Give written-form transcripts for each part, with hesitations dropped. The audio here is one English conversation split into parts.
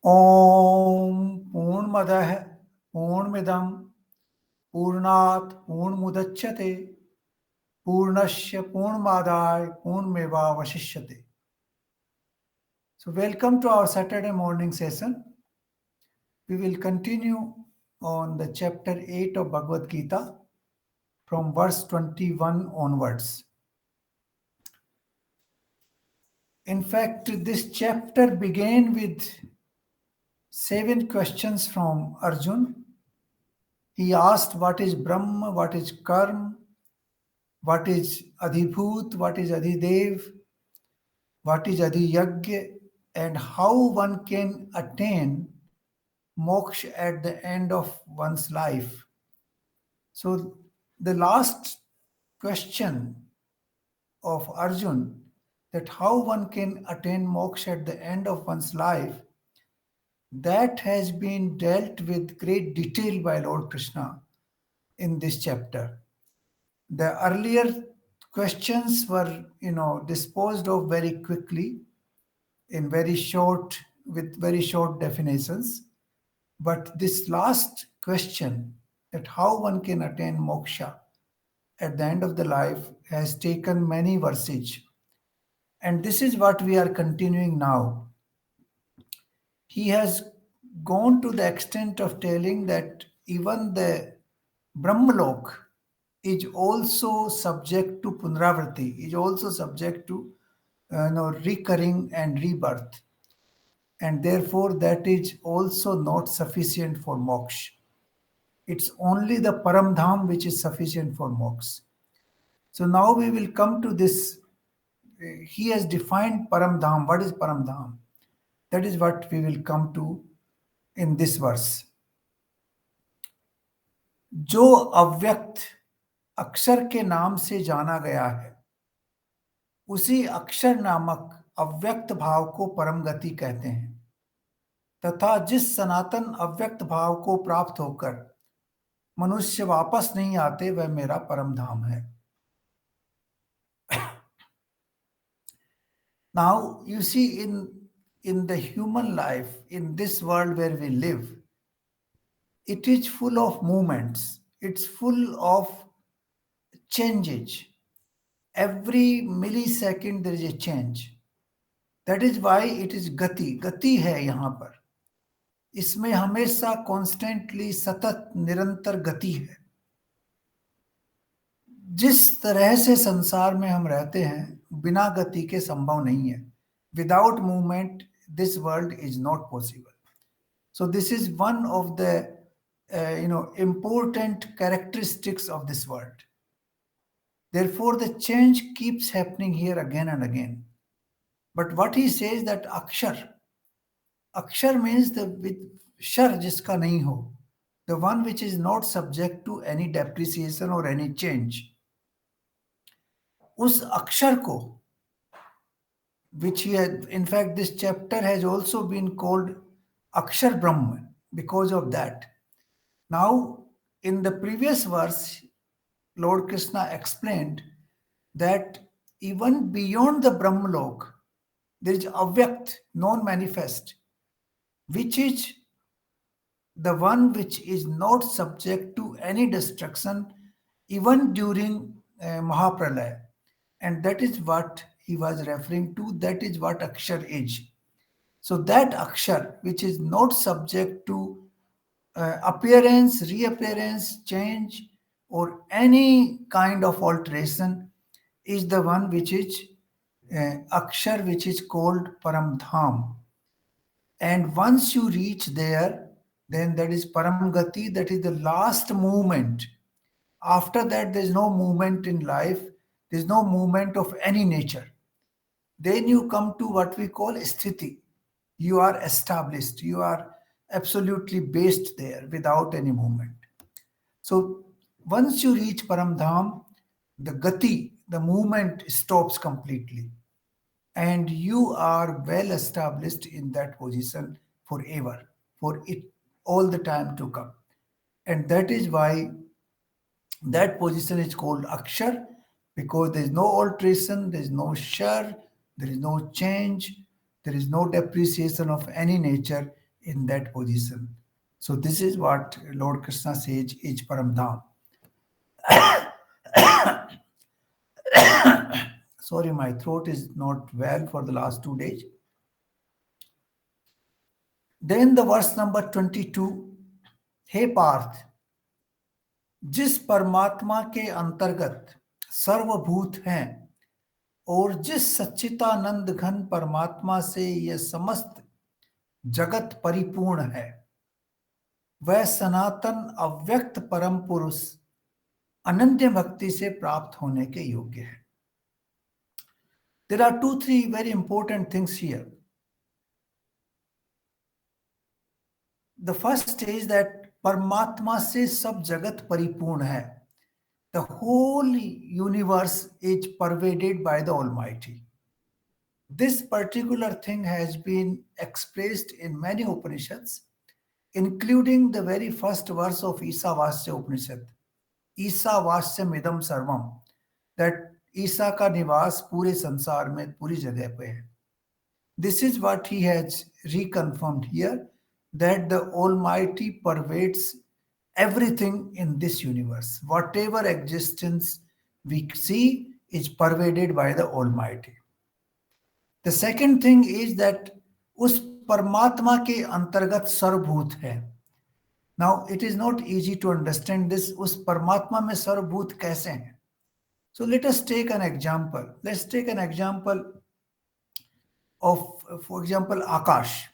ओम पूर्णमदः पूर्णमिदं पूर्णात् पूर्णमुदच्यते पूर्णस्य पूर्णमादाय पूर्णमेवावशिष्यते. So welcome to our Saturday morning session. We will continue on the chapter 8 of Bhagavad Gita from verse 21 onwards. In fact, this chapter began with 7 questions from Arjun. He asked, what is Brahma, what is Karma, what is Adhibhut, what is Adhidev, what is Adhiyagya, and how one can attain moksha at the end of one's life. So, the last question of Arjun, that how one can attain moksha at the end of one's life, that has been dealt with great detail by Lord Krishna in this chapter. The earlier questions were, disposed of very quickly in very short, with very short definitions. But this last question, that how one can attain moksha at the end of the life, has taken many verses. And this is what we are continuing now. He has gone to the extent of telling that even the Brahmalok is also subject to punravrati, is also subject to recurring and rebirth. And therefore, that is also not sufficient for moksha. It's only the Paramdham which is sufficient for moksha. So now we will come to this. He has defined Paramdham. What is Paramdham? That is what we will come to in this verse. जो अव्यक्त अक्षर के नाम से जाना गया है, उसी अक्षर नामक अव्यक्त भाव को परम गति कहते हैं, तथा जिस सनातन अव्यक्त भाव को प्राप्त होकर मनुष्य वापस नहीं आते, वह मेरा परम धाम है. Now you see, in the human life, in this world where we live, it is full of movements, it's full of changes. Every millisecond there is a change. That is why it is gati. Gati है यहाँ पर. इसमें हमेशा constantly सतत निरंतर गति है. जिस तरह से संसार में हम रहते हैं, बिना गति के संभव नहीं है. Without movement this world is not possible. So this is one of the important characteristics of this world. Therefore, the change keeps happening here again and again. But what he says that akshar means the with shar jiska nahi ho, the one which is not subject to any depreciation or any change. उस अक्षर को, which he had, in fact, this chapter has also been called Akshar Brahma because of that. Now, in the previous verse, Lord Krishna explained that even beyond the Brahmalok, there is Avyakt, non-manifest, which is the one which is not subject to any destruction even during Mahapralaya. And that is what he was referring to. That is what Akshar is. So that Akshar, which is not subject to appearance, reappearance, change, or any kind of alteration, is the one which is Akshar, which is called Paramdham. And once you reach there, then that is Paramgati, that is the last movement. After that, there is no movement in life, there is no movement of any nature. Then you come to what we call sthiti. You are established, you are absolutely based there without any movement. So once you reach Paramdham, the gati, the movement stops completely. And you are well established in that position forever, for it all the time to come. And that is why that position is called Akshar, because there is no alteration, there is no shar, there is no change, there is no depreciation of any nature in that position. So this is what Lord Krishna says is Param Dham. Sorry, my throat is not well for the last 2 days. Then the verse number 22, हे पार्थ, जिस परमात्मा के अंतर्गत सर्वभूत हैं और जिस सच्चिदानंद घन परमात्मा से यह समस्त जगत परिपूर्ण है, वह सनातन अव्यक्त परम पुरुष अनन्य भक्ति से प्राप्त होने के योग्य है. There are 2-3 very important things here. The first is that परमात्मा से सब जगत परिपूर्ण है. The whole universe is pervaded by the Almighty. This particular thing has been expressed in many Upanishads, including the very first verse of Isavasya Upanishad. ईसावास्यम इदम सर्वम, that ईसा का निवास पूरे संसार में पूरी जगह पे है. This is what he has reconfirmed here, that the Almighty pervades everything in this universe. Whatever existence we see is pervaded by the Almighty. The second thing is that उस परमात्मा के अंतर्गत सर्वभूत है. Now it is not easy to understand this. उस परमात्मा में सर्वभूत कैसे हैं? So let us take an example. Let's take an example of, for example, Akash.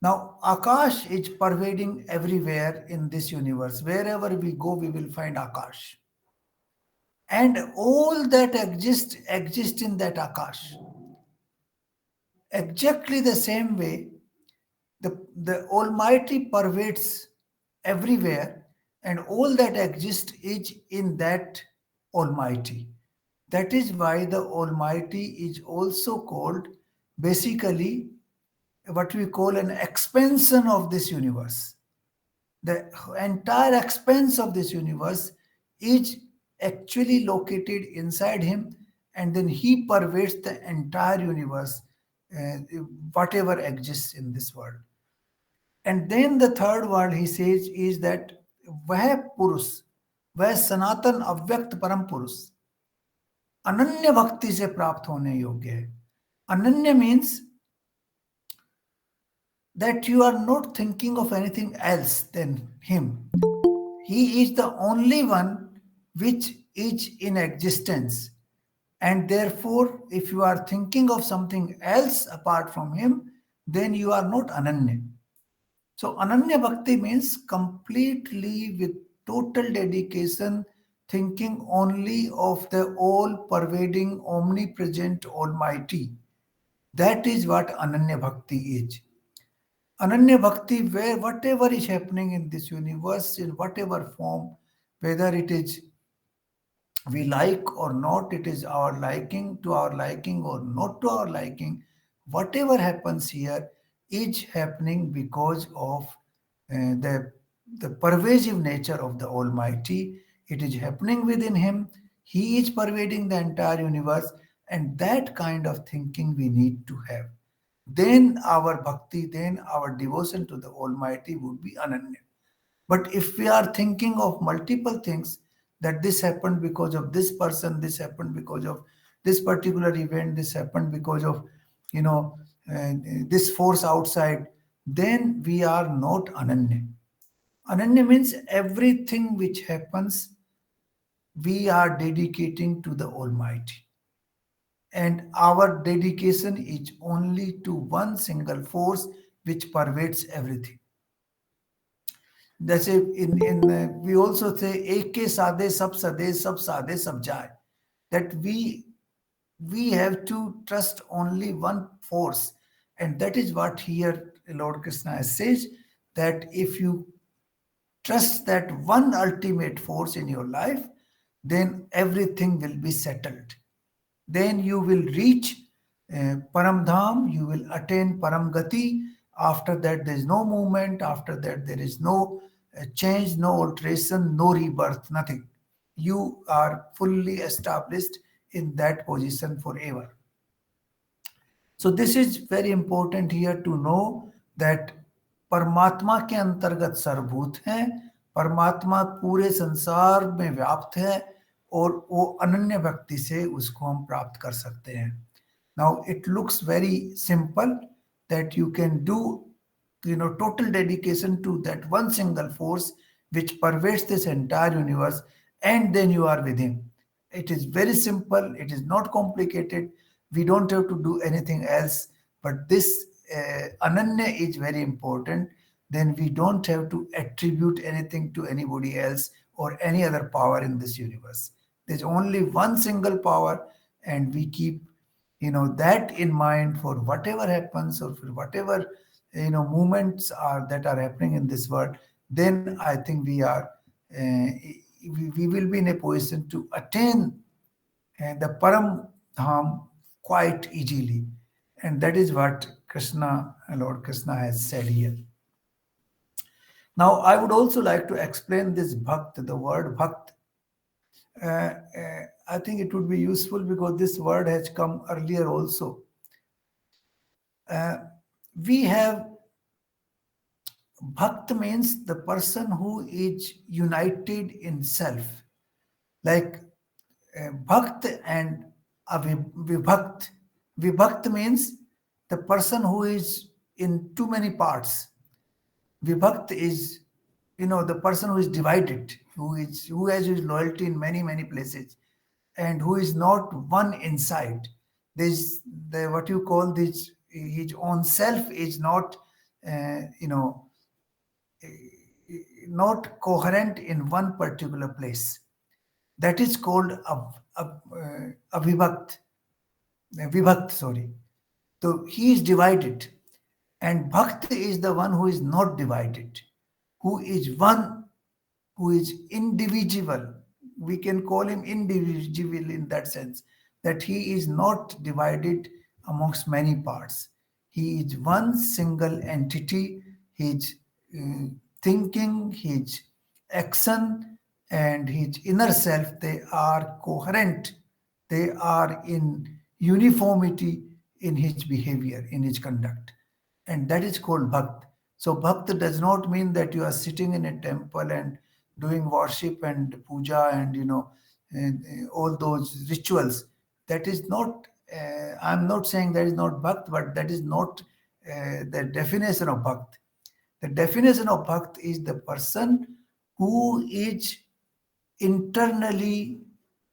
Now, Akash is pervading everywhere in this universe. Wherever we go, we will find Akash. And all that exist in that Akash. Exactly the same way, the Almighty pervades everywhere, and all that exists is in that Almighty. That is why the Almighty is also called basically what we call an expansion of this universe. The entire expanse of this universe is actually located inside him, and then he pervades the entire universe, whatever exists in this world. And then the third word he says is that वह पुरुष, वह सनातन अव्यक्त परम पुरुष अनन्य भक्ति से प्राप्त होने योग्य है. Ananya means that you are not thinking of anything else than him. He is the only one which is in existence. And therefore, if you are thinking of something else apart from him, then you are not Ananya. So Ananya Bhakti means completely with total dedication, thinking only of the all-pervading, omnipresent Almighty. That is what Ananya Bhakti is. Ananya Bhakti, where whatever is happening in this universe, in whatever form, whether it is we like or not, it is our liking, to our liking or not to our liking, whatever happens here is happening because of the pervasive nature of the Almighty. It is happening within him. He is pervading the entire universe, and that kind of thinking we need to have. Then our bhakti, then our devotion to the Almighty would be Ananya. But if we are thinking of multiple things, that this happened because of this person, this happened because of this particular event, this happened because of, this force outside, then we are not Ananya. Ananya means everything which happens, we are dedicating to the Almighty. And our dedication is only to one single force which pervades everything. जैसे in we also say एक के साधे सब सदे सब साधे सब जाए, that we have to trust only one force, and that is what here Lord Krishna says, that if you trust that one ultimate force in your life, then everything will be settled. Then you will reach Param Dham, you will attain Param Gati. After that, there is no movement. After that, there is no change, no alteration, no rebirth, nothing. You are fully established in that position forever. So this is very important here to know that परमात्मा के अंतर्गत सर्वभूत हैं, परमात्मा पूरे संसार में व्याप्त है, और वो अनन्य भक्ति से उसको हम प्राप्त कर सकते हैं। Now it looks very simple that you can do total dedication to that one single force which pervades this entire universe, and then you are with him. It is very simple, it is not complicated, we don't have to do anything else. But this ananya is very important. Then we don't have to attribute anything to anybody else or any other power in this universe. There's only one single power, and we keep that in mind for whatever happens, or for whatever movements are that are happening in this world. Then I think we will be in a position to attain the param dham quite easily. And that is what Lord Krishna has said here. Now I would also like to explain this bhakt, the word bhakt. I think it would be useful because this word has come earlier also. We have Bhakt means the person who is united in self, like Bhakt and Vibhakt. Vibhakt means the person who is in too many parts. Vibhakt is, the person who is divided, who has his loyalty in many places, and who is not one inside. There's what you call this, his own self is not, not coherent in one particular place. That is called a vibhakt, sorry. So he is divided, and bhakt is the one who is not divided, who is one, who is individual. We can call him individual in that sense, that he is not divided amongst many parts. He is one single entity. His thinking, his action, and his inner self, they are coherent. They are in uniformity in his behavior, in his conduct. And that is called bhakt. So bhakt does not mean that you are sitting in a temple and doing worship and puja and and all those rituals. That is not. I'm not saying that is not bhakt, but that is not the definition of bhakt. The definition of bhakt is the person who is internally,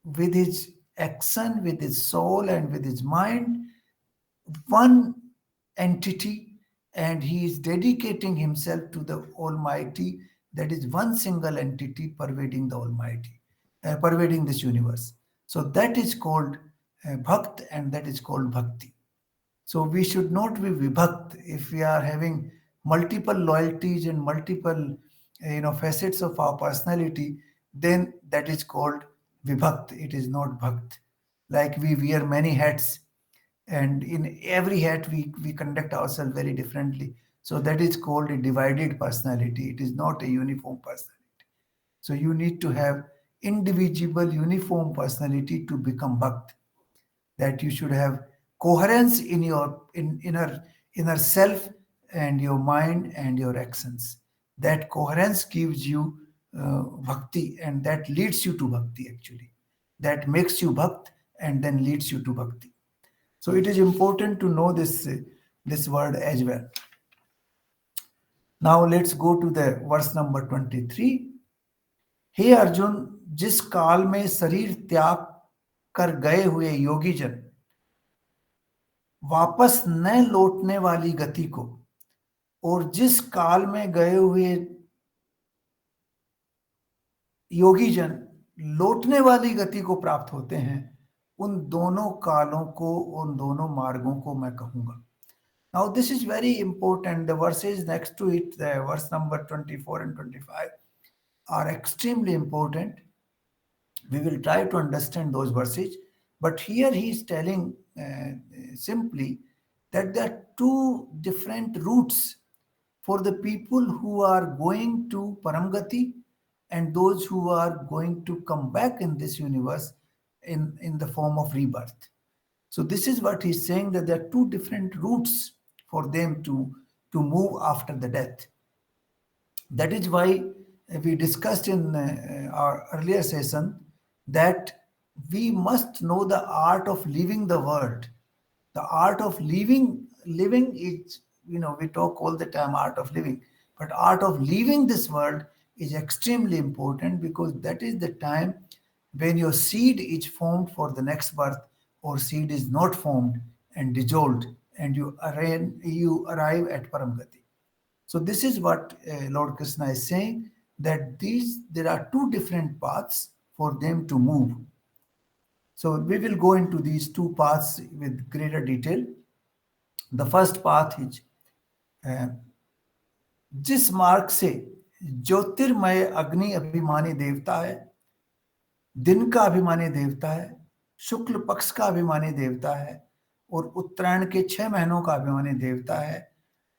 with his action, with his soul, and with his mind, one entity, and he is dedicating himself to the Almighty. That is one single entity pervading the Almighty, pervading this universe. So that is called bhakt, and that is called bhakti. So we should not be vibhakt. If we are having multiple loyalties and multiple facets of our personality, then that is called vibhakt. It is not bhakt. Like we wear many hats, and in every hat we conduct ourselves very differently. So that is called a divided personality. It is not a uniform personality. So you need to have individual uniform personality to become bhakt. That you should have coherence in your inner self, and your mind and your actions. That coherence gives you bhakti, and that leads you to bhakti actually. That makes you bhakt and then leads you to bhakti. So it is important to know this word as well. Now let's go to the verse number 23. हे अर्जुन, जिस काल में शरीर त्याग कर गए हुए योगी जन वापस न लौटने वाली गति को, और जिस काल में गए हुए योगी जन लौटने वाली गति को प्राप्त होते हैं, उन दोनों कालों को, उन दोनों मार्गों को मैं कहूंगा. Now this is very important. The verses next to it, the verse number 24 and 25, are extremely important. We will try to understand those verses. But here he is telling simply that there are two different routes for the people who are going to Paramgati and those who are going to come back in this universe in the form of rebirth. So this is what he's saying, that there are two different routes for them to to move after the death. That is why we discussed in our earlier session that we must know the art of leaving the world. The art of living is, we talk all the time art of living, but art of leaving this world is extremely important, because that is the time when your seed is formed for the next birth, or seed is not formed and dissolved, and you arrive at Paramgati. So this is what Lord Krishna is saying, that there are two different paths for them to move. So we will go into these two paths with greater detail. The first path is uh, जिस मार्ग से ज्योतिर्मय अग्नि अभिमानी देवता है, दिन का अभिमानी देवता है, शुक्ल पक्ष का अभिमानी देवता है, और उत्तरायण के 6 महीनों का अभिमानी देवता है,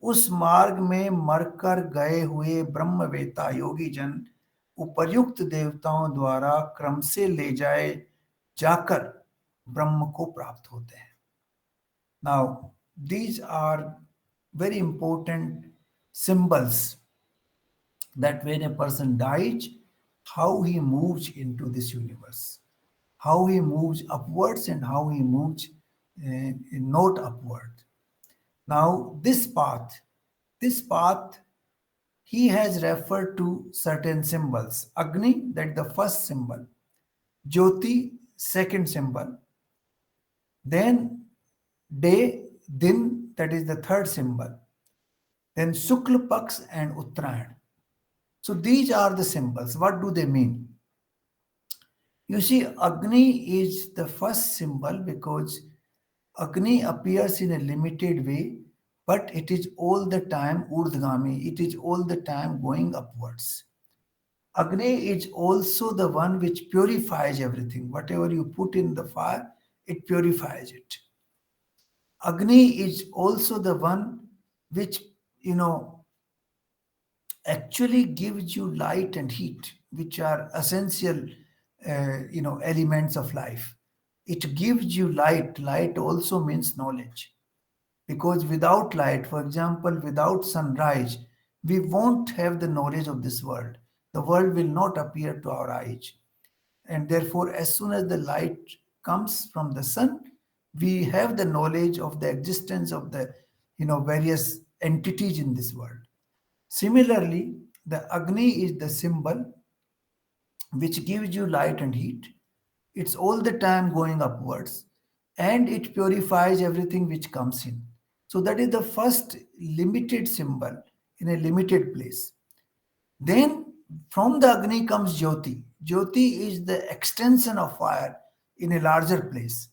उस मार्ग में मरकर गए हुए ब्रह्मवेता योगी जन उपर्युक्त देवताओं द्वारा क्रम से ले जाए जाकर ब्रह्म को प्राप्त होते हैं. Now, these are very important symbols that when a person dies, how he moves into this universe, how he moves upwards and how he moves not upward. Now, this path, he has referred to certain symbols. Agni, that the first symbol. Jyoti, second symbol. Then day, din, that is the third symbol. Then Shukla Paks and Uttarayan. So these are the symbols. What do they mean? You see, Agni is the first symbol because Agni appears in a limited way, but it is all the time Urdhgami. It is all the time going upwards. Agni is also the one which purifies everything. Whatever you put in the fire, it purifies it. Agni is also the one which, actually gives you light and heat, which are essential, elements of life. It gives you light. Light also means knowledge. Because without light, for example, without sunrise, we won't have the knowledge of this world. The world will not appear to our eyes. And therefore, as soon as the light comes from the sun, we have the knowledge of the existence of the various entities in this world. Similarly, the Agni is the symbol which gives you light and heat. It's all the time going upwards, and it purifies everything which comes in. So that is the first limited symbol in a limited place. Then from the Agni comes Jyoti. Jyoti is the extension of fire in a larger place.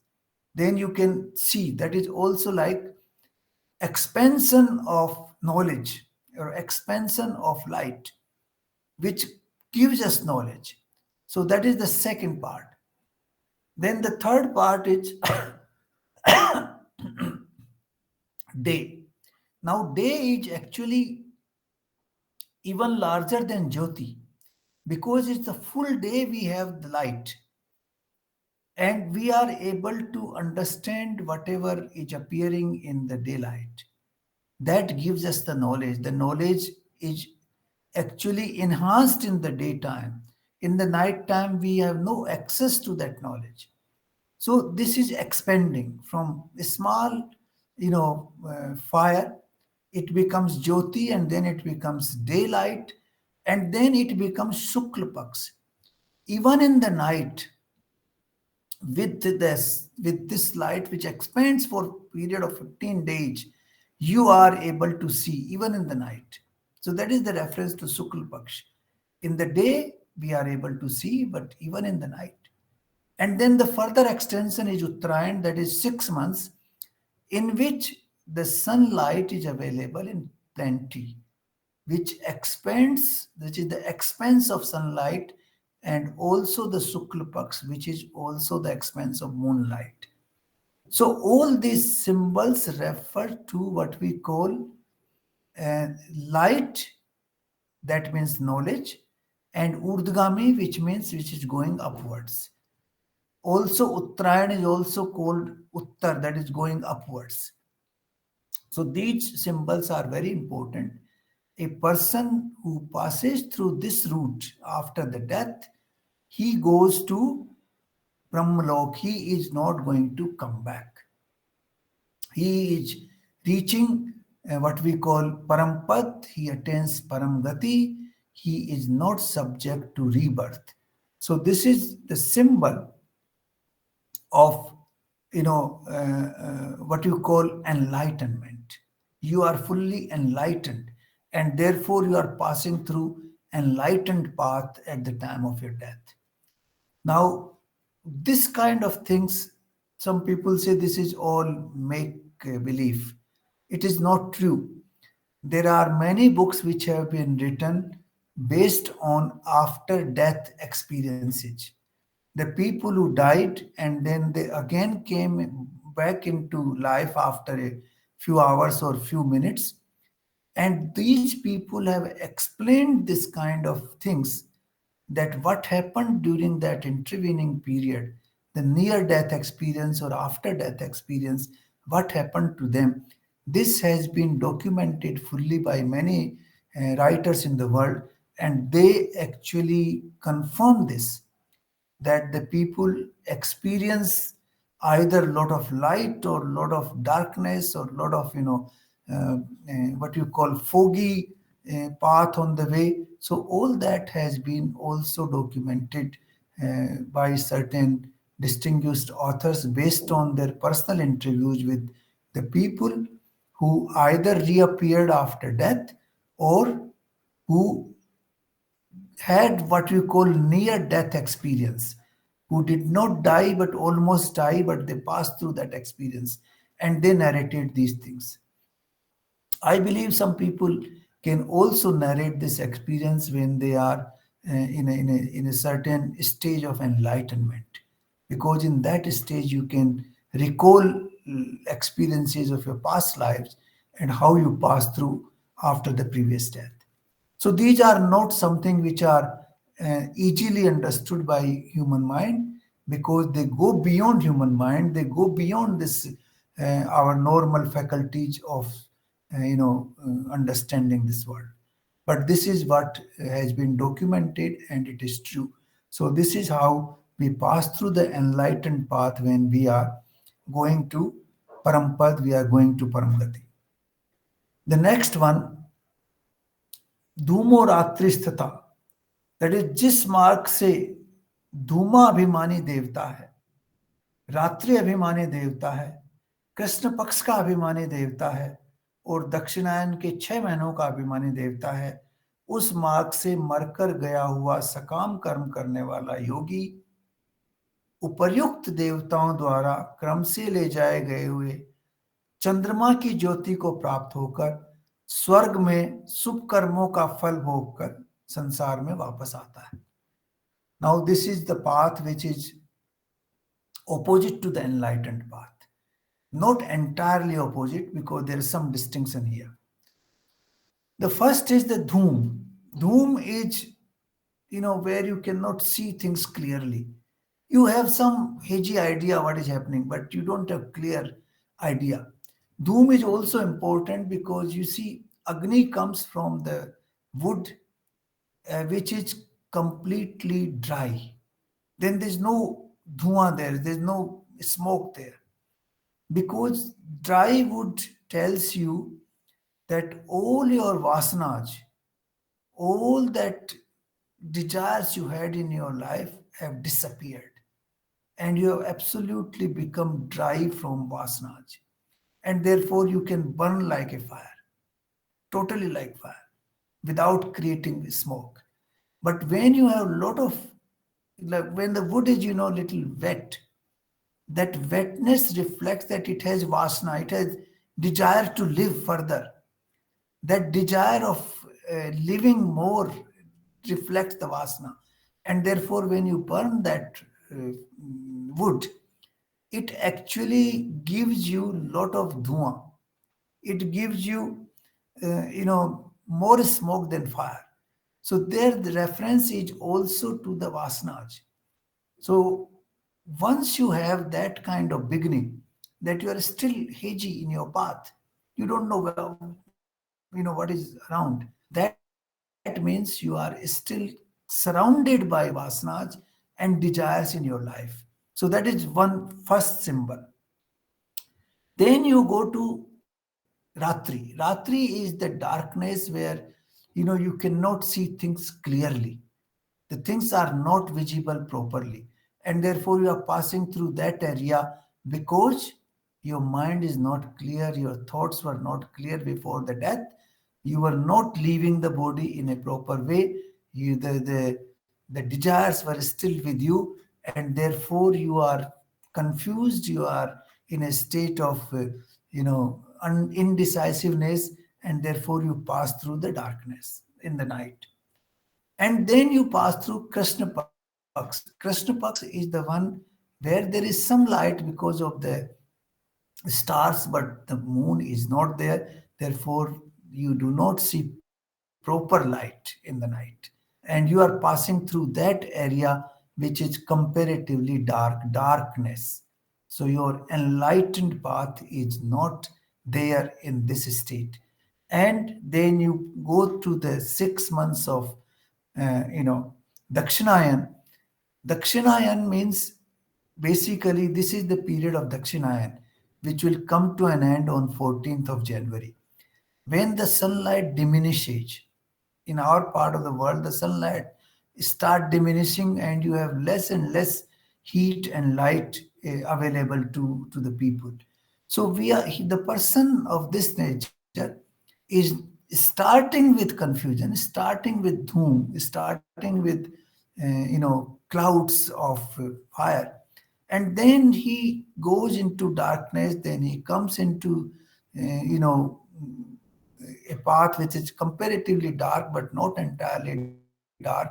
Then you can see that is also like expansion of knowledge or expansion of light, which gives us knowledge. So that is the second part. Then the third part is day. Now, day is actually even larger than Jyoti because it's the full day we have the light, and we are able to understand whatever is appearing in the daylight. That gives us the knowledge. The knowledge is actually enhanced in the daytime. In the night time, we have no access to that knowledge. So this is expanding from a small, fire. It becomes Jyoti, and then it becomes daylight, and then it becomes Shukla Paks. Even in the night, with this light which expands for a period of 15 days, you are able to see even in the night. So that is the reference to Shukla Paksh. In the day we are able to see, but even in the night. And then the further extension is Uttarayan, that is 6 months, in which the sunlight is available in plenty, which expands, which is the expanse of sunlight, and also the Shukla Paks, which is also the expanse of moonlight. So all these symbols refer to what we call light, that means knowledge, and Urdhgami, which is going upwards. Also, Uttarayan is also called Uttar, that is going upwards. So these symbols are very important. A person who passes through this route after the death, he goes to Brahmalok. He is not going to come back. He is reaching what we call Parampad. He attains Paramgati. He is not subject to rebirth. So this is the symbol of what you call enlightenment. You are fully enlightened, and therefore you are passing through enlightened path at the time of your death. Now, this kind of things, some people say this is all make believe. It is not true. There are many books which have been written based on after death experiences. The people who died and then they again came back into life after a few hours or few minutes, and these people have explained this kind of things, that what happened during that intervening period, the near death experience or after death experience, what happened to them. This has been documented fully by many writers in the world, and they actually confirm this, that the people experience either lot of light or lot of darkness or lot of what you call foggy path on the way. So all that has been also documented by certain distinguished authors based on their personal interviews with the people who either reappeared after death or who had what we call near death experience, who did not die but almost die, but they passed through that experience and they narrated these things. I believe some people can also narrate this experience when they are in a certain stage of enlightenment, because in that stage you can recall experiences of your past lives and how you passed through after the previous death. So these are not something which are easily understood by human mind, because they go beyond human mind. They go beyond this our normal faculties of understanding this world. But this is what has been documented, and it is true. So this is how we pass through the enlightened path when we are going to Parampad, we are going to Paramgati. The next one, धूमो रात्रिस्थता, that is जिस मार्ग से धूमा अभिमानी देवता है, रात्रि अभिमानी देवता है, कृष्ण पक्ष का अभिमानी देवता है और दक्षिणायन के 6 महीनों का अभिमानी देवता है, उस मार्ग से मरकर गया हुआ सकाम कर्म करने वाला योगी उपर्युक्त देवताओं द्वारा क्रम से ले जाए गए हुए चंद्रमा की ज्योति को प्राप्त होकर स्वर्ग में शुभ कर्मों का फल भोग कर संसार में वापस आता है. Now this is the path which is opposite to the enlightened path. Not entirely opposite, because there is some distinction here. The first is the dhoom. Dhoom is, where you cannot see things clearly. You have some hazy idea what is happening, but you don't have clear idea. Dhoom is also important because you see Agni comes from the wood which is completely dry. Then there's no dhua there, there's no smoke there. Because dry wood tells you that all your vasanas, all that desires you had in your life have disappeared. And you have absolutely become dry from vasanas. And therefore you can burn like a fire, totally like fire, without creating smoke. But when you have a lot of, like when the wood is, little wet, that wetness reflects that it has vasana, it has desire to live further. That desire of living more reflects the vasana. And therefore, when you burn that wood, it actually gives you lot of dhua. It gives you, more smoke than fire. So there the reference is also to the vasanas. So once you have that kind of beginning, that you are still hazy in your path, You don't know what is around. That means you are still surrounded by vasanas and desires in your life. So that is one first symbol. Then you go to Ratri. Ratri is the darkness where you cannot see things clearly. The things are not visible properly, and therefore you are passing through that area because your mind is not clear, your thoughts were not clear before the death, you were not leaving the body in a proper way, the desires were still with you, and therefore you are confused, you are in a state of indecisiveness, and therefore you pass through the darkness in the night. And then you pass through Krishna Paks. Krishna Paks is the one where there is some light because of the stars, but the moon is not there. Therefore, you do not see proper light in the night. And you are passing through that area which is comparatively darkness. So your enlightened path is not there in this state. And then you go to the 6 months of Dakshinayan. Dakshinayan means basically this is the period of Dakshinayan, which will come to an end on 14th of January. When the sunlight diminishes, in our part of the world, the sunlight start diminishing and you have less and less heat and light available to the people. So the person of this nature is starting with confusion, starting with doom, starting with clouds of fire, and then he goes into darkness, then he comes into a path which is comparatively dark but not entirely dark,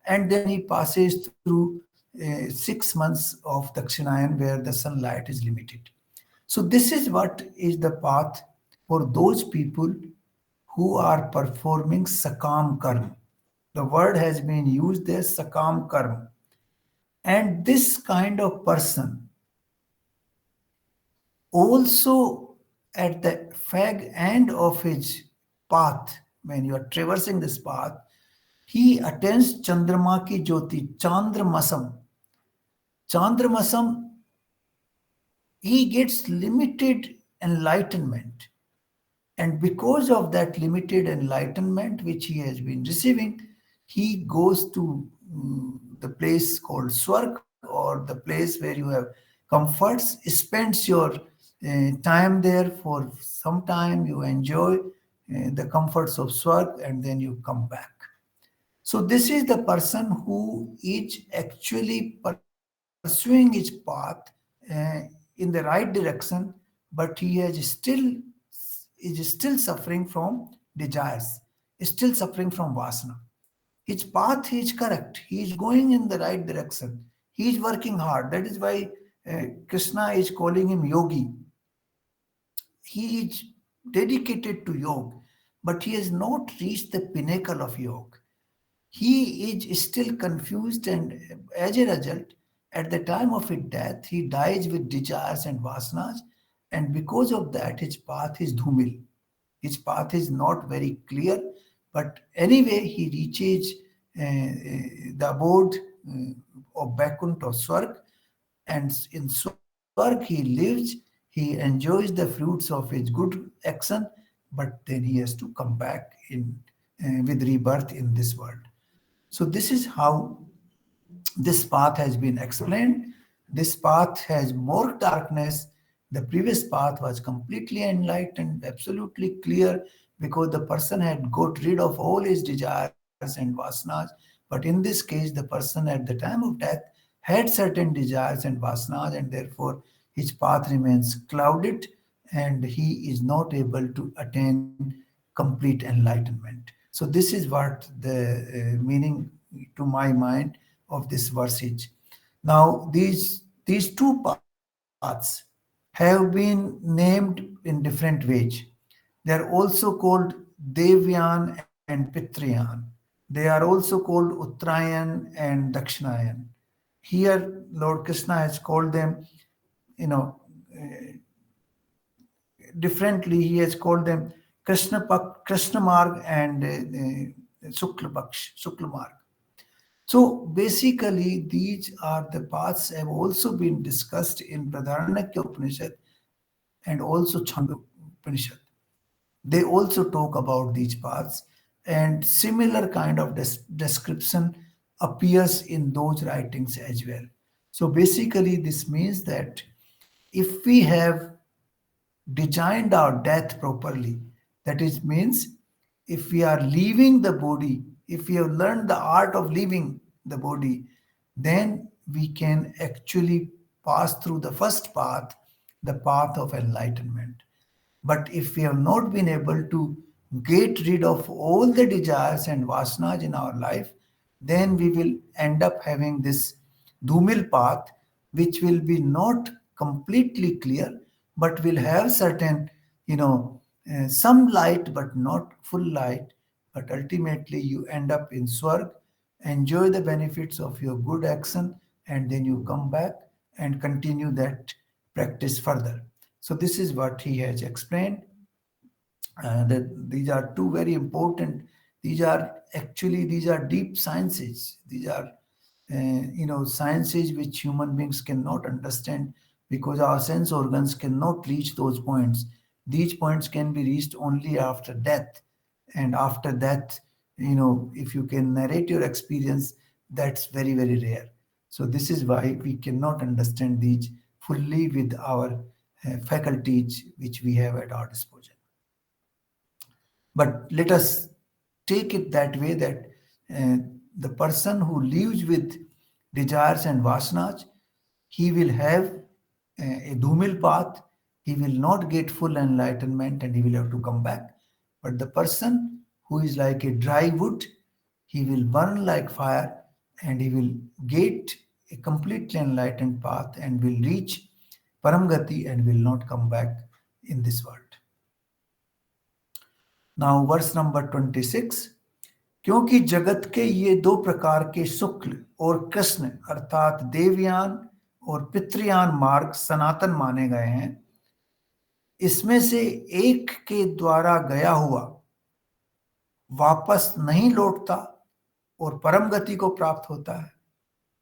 and then he passes through 6 months of Dakshinayan where the sunlight is limited. So this is what is the path for those people who are performing sakam karma. The word has been used there, sakam karma. And this kind of person also at the fag end of his path, when you are traversing this path, he attends Chandrama ki Jyoti, Chandramasam. Chandramasam, he gets limited enlightenment. And because of that limited enlightenment which he has been receiving, he goes to the place called Swarg, or the place where you have comforts, spends your time there for some time, you enjoy the comforts of Swarg, and then you come back. So this is the person who is actually pursuing his path in the right direction, but he has still is still suffering from desires, is still suffering from vasana. His path is correct. He is going in the right direction. He is working hard. That is why Krishna is calling him yogi. He is dedicated to yoga, but he has not reached the pinnacle of yoga. He is still confused, and as a result, at the time of his death, he dies with desires and vasanas, and because of that, his path is dhumil. His path is not very clear, but anyway, he reaches the abode of Vaikuntha or Swarg, and in Swarg he lives, he enjoys the fruits of his good action, but then he has to come back in with rebirth in this world. So this is how this path has been explained. This path has more darkness. The previous path was completely enlightened, absolutely clear, because the person had got rid of all his desires and vasanas. But in this case, the person at the time of death had certain desires and vasanas, and therefore his path remains clouded and he is not able to attain complete enlightenment. So, this is what the meaning to my mind of this verse is. Now, these two paths have been named in different ways. They are also called Devyan and Pitrayan. They are also called Uttarayan and Dakshinayan. Here, Lord Krishna has called them, you know, differently. He has called them Krishna Marg and Shukla Marg. So basically, these are the paths have also been discussed in Bradharanyaka Upanishad and also Chandogya Upanishad. They also talk about these paths, and similar kind of description appears in those writings as well. So basically, this means that if we have designed our death properly, that is means if we are leaving the body, if we have learned the art of leaving the body, then we can actually pass through the first path, the path of enlightenment. But if we have not been able to get rid of all the desires and vasanas in our life, then we will end up having this dhumil path, which will be not completely clear, but will have certain, some light, but not full light. But ultimately, you end up in Swarg, enjoy the benefits of your good action, and then you come back and continue that practice further. So this is what he has explained. That these are two very important. These are deep sciences. These are sciences which human beings cannot understand because our sense organs cannot reach those points. These points can be reached only after death, and after that, if you can narrate your experience, that's very very rare. So this is why we cannot understand these fully with our faculties which we have at our disposal. But let us take it that way that uh, the person who lives with desires and vasanas, he will have a dhumil path, he will not get full enlightenment and he will have to come back. But the person who is like a dry wood, he will burn like fire and he will get a completely enlightened path and will reach Paramgati and will not come back in this world. Now verse number 26, क्योंकि जगत के ये दो प्रकार के शुक्ल और कृष्ण अर्थात देवयान और पितृयान मार्ग सनातन माने गए हैं, इसमें से एक के द्वारा गया हुआ वापस नहीं लौटता और परम गति को प्राप्त होता है,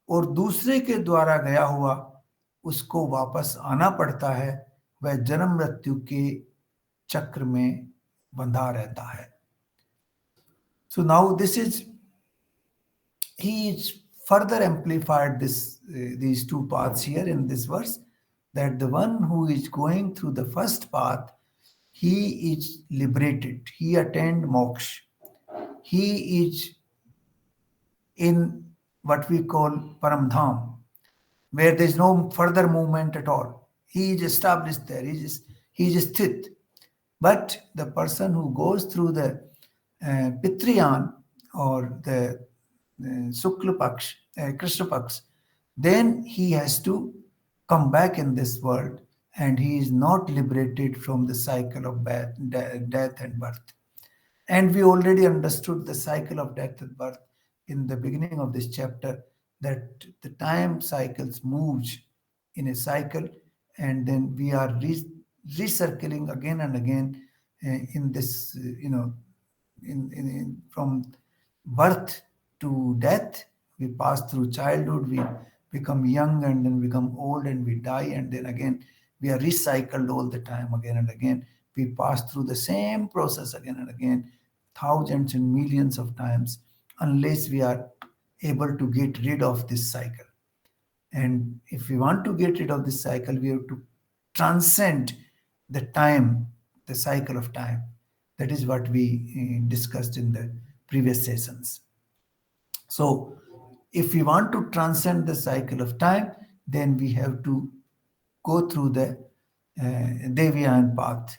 और दूसरे के द्वारा गया हुआ उसको वापस आना पड़ता है, वह जन्म मृत्यु के चक्र में बंधा रहता है. So now he is further amplified these two paths here in this verse, that the one who is going through the first path, he is liberated, he attained moksha, he is in what we call Paramdham, where there is no further movement at all. He is established there, he is sthit. But the person who goes through the Pitriyan or the Sukla Paksh, Krishna Paksh, then he has to come back in this world and he is not liberated from the cycle of death and birth. And we already understood the cycle of death and birth in the beginning of this chapter, that the time cycles moves in a cycle and then we are recircling again and again in this, from birth to death. We pass through childhood, we become young and then become old and we die, and then again we are recycled all the time again and again. We pass through the same process again and again, thousands and millions of times, unless we are able to get rid of this cycle. And if we want to get rid of this cycle, we have to transcend the time, the cycle of time. That is what we discussed in the previous sessions. So, if we want to transcend the cycle of time, then we have to go through the Deviyan path.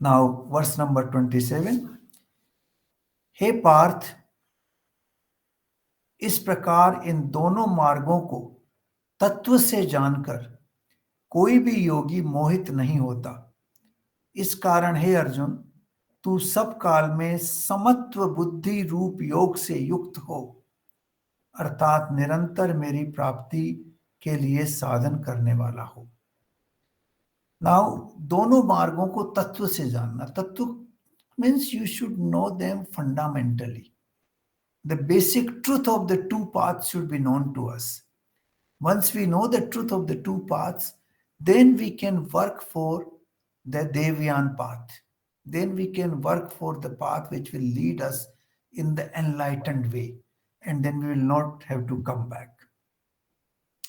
Now, verse number 27. हे पार्थ, इस प्रकार इन दोनों मार्गों को तत्व से जानकर कोई भी योगी मोहित नहीं होता. इस कारण हे अर्जुन, तू सब काल में समत्व बुद्धि रूप योग से युक्त हो, अर्थात निरंतर मेरी प्राप्ति के लिए साधन करने वाला हो. नाउ दोनों मार्गों को तत्व से जानना, तत्व means you should know them fundamentally. The basic truth of the two paths should be known to us. Once we know the truth of the two paths, then we can work for the Devyan path. Then we can work for the path which will lead us in the enlightened way. And then we will not have to come back.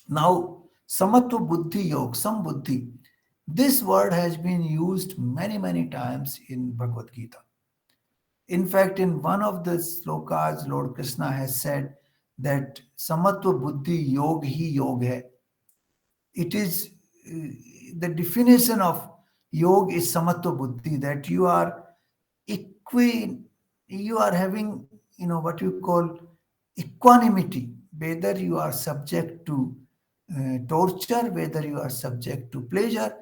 Now, Samatva Buddhi Yog, Sambuddhi, this word has been used many, many times in Bhagavad Gita. In fact, in one of the slokas, Lord Krishna has said that Samatva Buddhi Yog hi Yog hai. It is the definition of Yog is Samatva Buddhi, that you are you are having, what you call equanimity, whether you are subject to torture, whether you are subject to pleasure,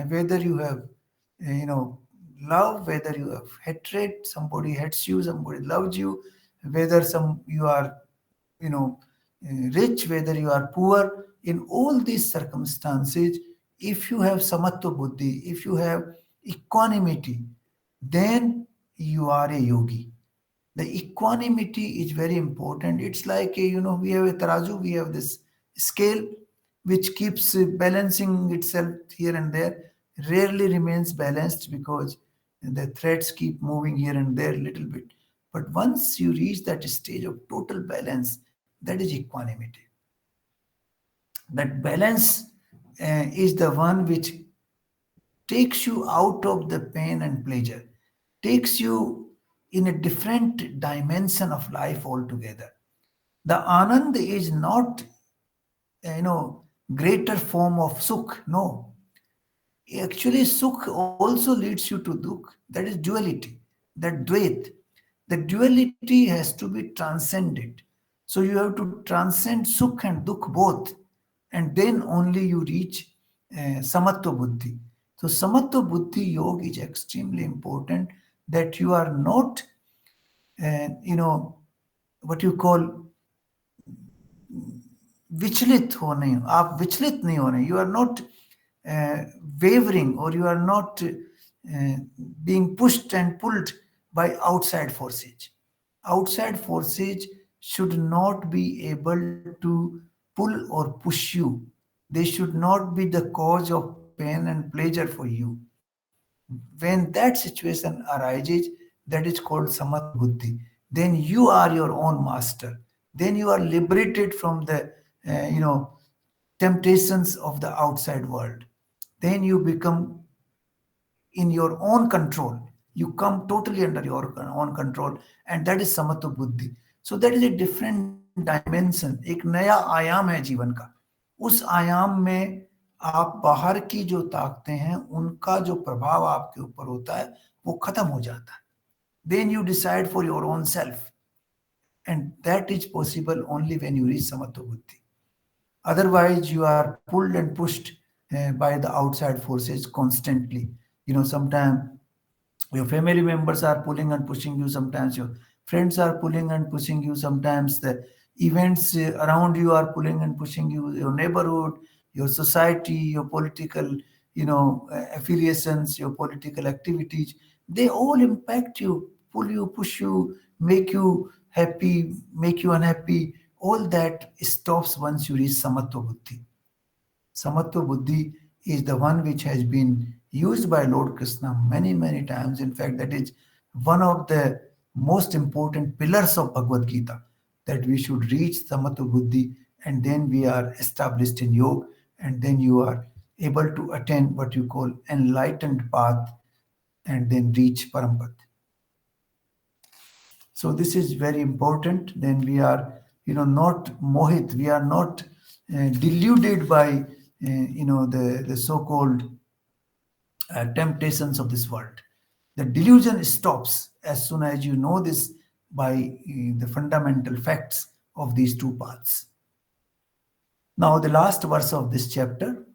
whether you have, love, whether you have hatred, somebody hates you, somebody loves you, whether you are, rich, whether you are poor, in all these circumstances, if you have samatva buddhi, if you have equanimity, then you are a yogi. The equanimity is very important. It's like we have a tarazu, we have this scale which keeps balancing itself here and there, rarely remains balanced because the threads keep moving here and there a little bit. But once you reach that stage of total balance, that is equanimity. That balance is the one which takes you out of the pain and pleasure, takes you in a different dimension of life altogether. The Anand is not, greater form of Sukh. No. Actually, Sukh also leads you to Dukh. That is duality, that Dvait. The duality has to be transcended. So you have to transcend Sukh and Dukh both, and then only you reach Samatva Buddhi. So Samatva Buddhi Yoga is extremely important, that you are not, what you call विचलित हो नहीं, आप विचलित नहीं हो रहे, you are not wavering, or you are not being pushed and pulled by outside forces. Outside forces should not be able to pull or push you. They should not be the cause of pain and pleasure for you. When that situation arises, that is called samatva buddhi. Then you are your own master. Then you are liberated from the temptations of the outside world. Then you become in your own control. You come totally under your own control, and that is samatva buddhi. So that is a different dimension. एक नया आयाम है जीवन का. उस आयाम में आप बाहर की जो ताकतें हैं, उनका जो प्रभाव आपके ऊपर होता है, वो खत्म हो जाता है. Then you decide for your own self, and that is possible only when you reach samatva buddhi. Otherwise, you are pulled and pushed by the outside forces constantly. Sometimes your family members are pulling and pushing you, sometimes your friends are pulling and pushing you, sometimes the events around you are pulling and pushing you, your neighborhood, your society, your political affiliations, your political activities, they all impact you, pull you, push you, make you happy, make you unhappy. All that stops once you reach samatva buddhi. Samatva buddhi is the one which has been used by Lord Krishna many, many times. In fact, that is one of the most important pillars of Bhagavad Gita, that we should reach Samatva Buddhi, and then we are established in yoga, and then you are able to attain what you call enlightened path, and then reach Parampad. So this is very important. Then we are, not mohit, we are not deluded by, the so-called temptations of this world. The delusion stops as soon as you know this by the fundamental facts of these two paths. Now, the last verse of this chapter.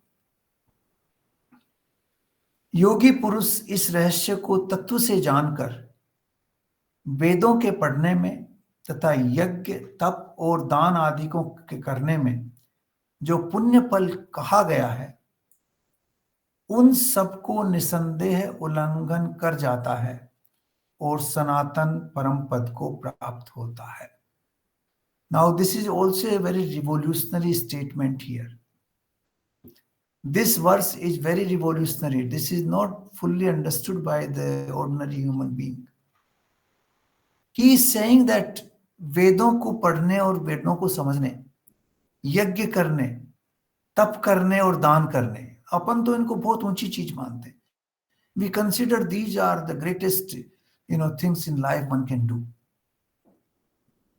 योगी पुरुष इस रहस्य को तत्व से जानकर वेदों के पढ़ने में तथा यज्ञ, तप और दान आदि को के करने में जो पुण्य फल कहा गया है, उन सबको निसंदेह उल्लंघन कर जाता है और सनातन परम पद को प्राप्त होता है. Now, this is also a very revolutionary statement here. This verse is very revolutionary. This is not fully understood by the ordinary human being. He is saying that वेदों को पढ़ने और वेदों को समझने, यज्ञ करने, तप करने और दान करने, अपन तो इनको बहुत ऊंची चीज मानते हैं. We consider these are the greatest, things in life one can do.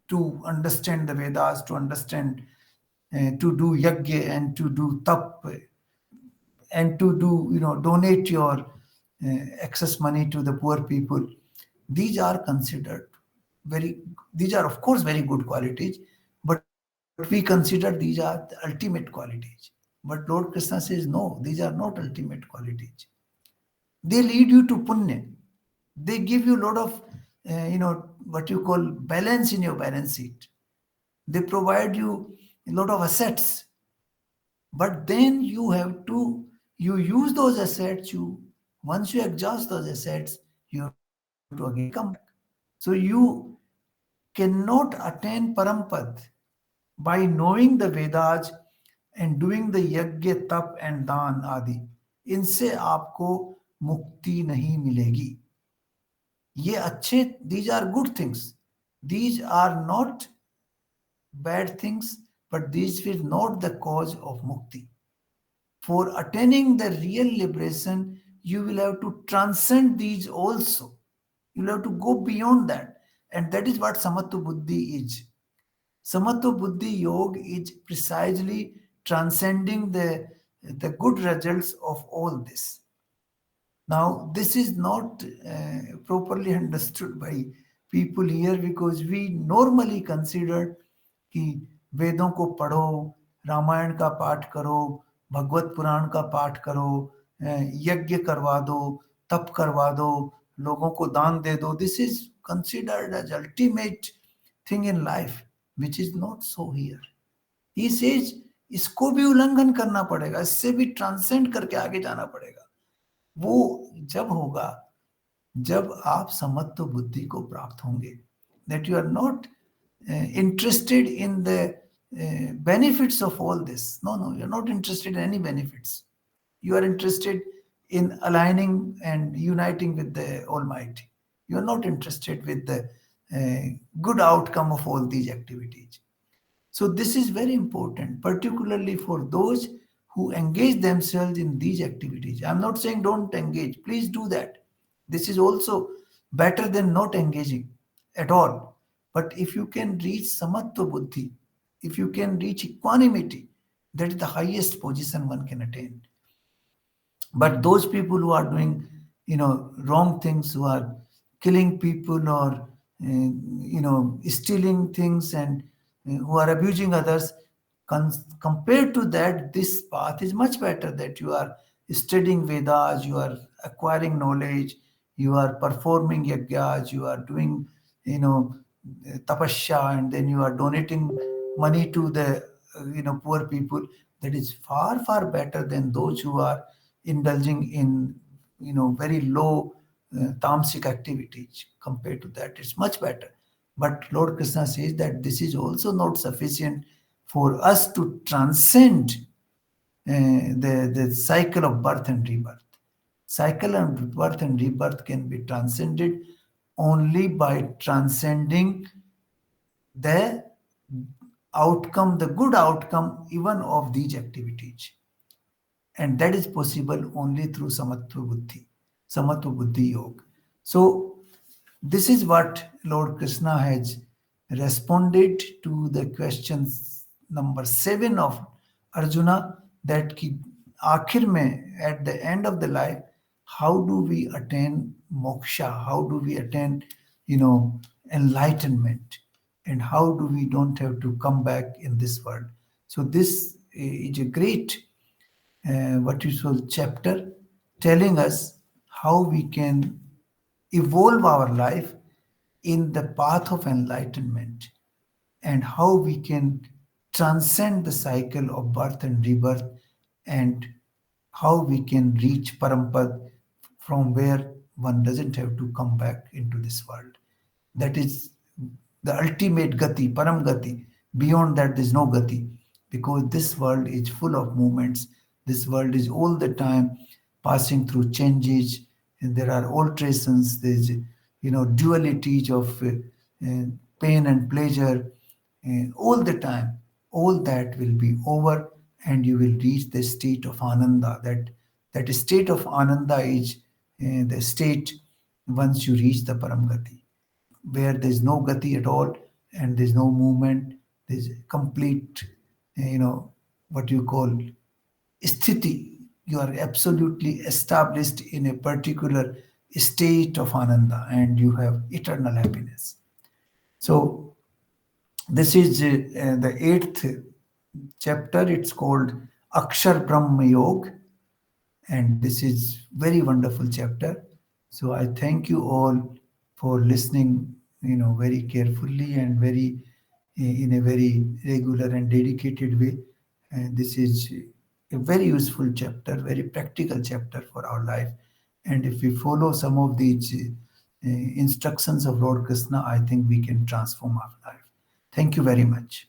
To understand the Vedas, to understand, to do yajna and to do tap, and to do, donate your excess money to the poor people. These are considered these are of course very good qualities, but we consider these are the ultimate qualities. But Lord Krishna says, no, these are not ultimate qualities. They lead you to punya. They give you a lot of, what you call balance in your balance sheet. They provide you a lot of assets. But then you use those assets, once you exhaust those assets, you have to again come back. So you cannot attain Parampad by knowing the Vedas and doing the yajna, tap and dan adi. इनसे आपको मुक्ति नहीं मिलेगी. ये अच्छे, these are good things. These are not bad things, but these will not the cause of mukti. For attaining the real liberation, you will have to transcend these also. You will have to go beyond that. And that is what Samatva Buddhi is. Samatva Buddhi Yoga is precisely transcending the good results of all this. Now, this is not properly understood by people here because we normally consider कि वेदों को पढ़ो, रामायण का पाठ करो, भगवत पुराण का पाठ करो, यज्ञ करवा दो, तप करवा दो, लोगों को दान दे दो. This is considered as ultimate thing in life, which is not so here. He says इसको भी उल्लंघन करना पड़ेगा, इससे भी ट्रांसेंड करके आगे जाना पड़ेगा. वो जब होगा जब आप समत्व बुद्धि को प्राप्त होंगे. That you are not interested in the benefits of all this. No, you're not interested in any benefits. You are interested in aligning and uniting with the Almighty. You are not interested with the good outcome of all these activities. So this is very important, particularly for those who engage themselves in these activities. I'm not saying don't engage. Please do that. This is also better than not engaging at all. But if you can reach samatva buddhi, if you can reach equanimity, that is the highest position one can attain. But those people who are doing, wrong things, who are killing people or, stealing things and who are abusing others, compared to that, this path is much better. That you are studying Vedas, you are acquiring knowledge, you are performing yajnas, you are doing, tapasya, and then you are donating money to the, poor people. That is far, far better than those who are indulging in, very low tamasic activities. Compared to that, it's much better. But Lord Krishna says that this is also not sufficient for us to transcend the cycle of birth and rebirth. Cycle of birth and rebirth can be transcended only by transcending the outcome, the good outcome even of these activities. And that is possible only through Samatva Buddhi Yoga. So this is what Lord Krishna has responded to the questions number 7 of Arjuna, that ki akhir mein, at the end of the life, how do we attain moksha? How do we attain, enlightenment? And how do we don't have to come back in this world? So this is a great, what you call, chapter telling us how we can evolve our life in the path of enlightenment and how we can transcend the cycle of birth and rebirth and how we can reach Parampad from where one doesn't have to come back into this world. That is the ultimate gati, param gati. Beyond that, there's no gati, because this world is full of movements. This world is all the time passing through changes, and there are alterations. There's dualities of pain and pleasure, all the time. All that will be over, and you will reach the state of ananda. That state of ananda is the state once you reach the param gati, where there's no gati at all, and there's no movement. There's complete, what you call sthiti. You are absolutely established in a particular state of ananda, and you have eternal happiness. So this is the eighth chapter. It's called Akshar Brahma Yoga, and this is very wonderful chapter. So I thank you all for listening, very carefully and very in a very regular and dedicated way. And this is a very useful chapter, very practical chapter for our life. And if we follow some of these instructions of Lord Krishna, I think we can transform our life. Thank you very much.